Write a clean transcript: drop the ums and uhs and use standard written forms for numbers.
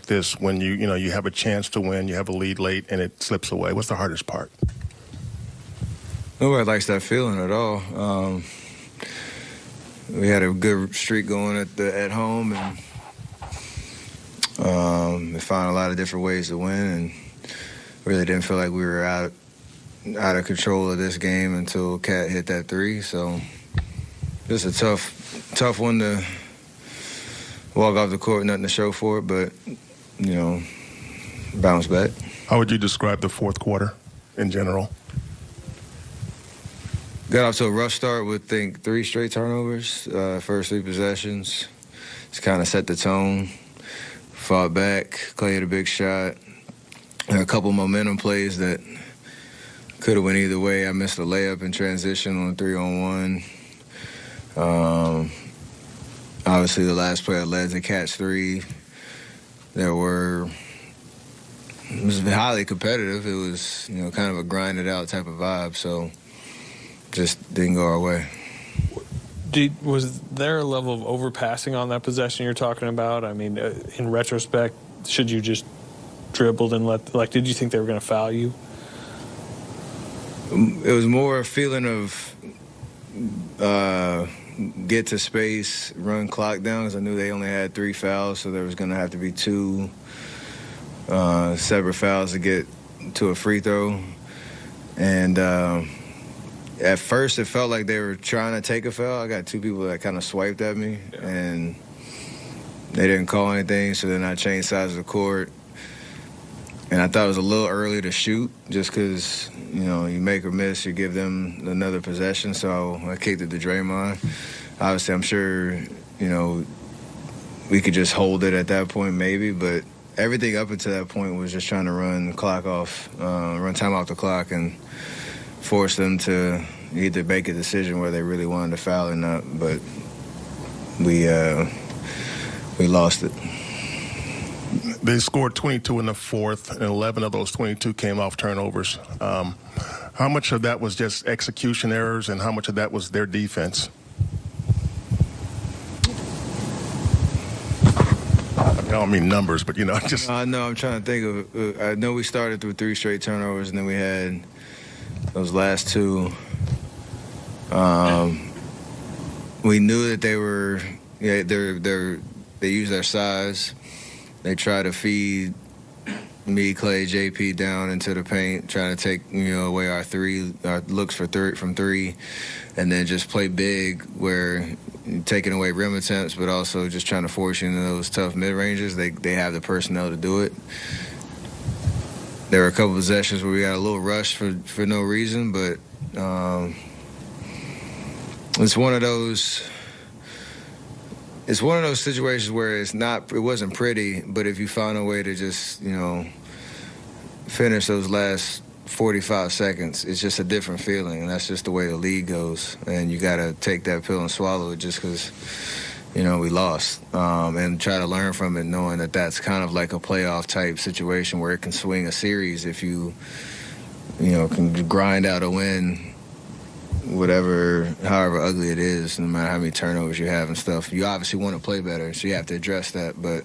like this when you have a chance to win, you have a lead late, and it slips away? What's the hardest part? Nobody likes that feeling at all. We had a good streak going at home, and we found a lot of different ways to win, and really didn't feel like we were out of control of this game until Cat hit that three. So just a tough one to walk off the court, nothing to show for it, but bounce back. How would you describe the fourth quarter in general? Got off to a rough start with, I think, 3 straight turnovers, first 3 possessions. Just kind of set the tone. Fought back. Clay hit a big shot. There were a couple momentum plays that could have went either way. I missed a layup in transition on a 3-on-1. Obviously, the last play I led to catch 3. It was highly competitive. It was, kind of a grinded out type of vibe. So just didn't go our way. Was there a level of overpassing on that possession you're talking about? I mean, in retrospect, should you just dribbled and did you think they were going to foul you? It was more a feeling of get to space, run clock down, because I knew they only had 3 fouls, so there was going to have to be 2 separate fouls to get to a free throw. And at first, it felt like they were trying to take a foul. I got 2 people that kind of swiped at me, and they didn't call anything, so then I changed sides of the court. And I thought it was a little early to shoot just because, you make or miss, you give them another possession. So I kicked it to Draymond. Obviously, I'm sure, we could just hold it at that point maybe, but everything up until that point was just trying to run the clock off, run time off the clock and force them to either make a decision where they really wanted to foul or not. But we lost it. They scored 22 in the fourth, and 11 of those 22 came off turnovers. How much of that was just execution errors, and how much of that was their defense? I don't mean numbers, but, just... I know, I'm trying to think of... I know we started with 3 straight turnovers, and then we had those last 2. We knew that they were... Yeah, they use their size. They try to feed me, Clay, JP down into the paint, trying to take away our looks from 3, and then just play big where taking away rim attempts, but also just trying to force you into those tough mid-ranges. They have the personnel to do it. There were a couple possessions where we got a little rushed for no reason, but it's one of those. It's one of those situations where it wasn't pretty, but if you find a way to just, finish those last 45 seconds, it's just a different feeling, and that's just the way the league goes. And you got to take that pill and swallow it just because, we lost, and try to learn from it, knowing that that's kind of like a playoff type situation where it can swing a series if you, can grind out a win. However ugly it is, no matter how many turnovers you have and stuff, you obviously want to play better, so you have to address that. But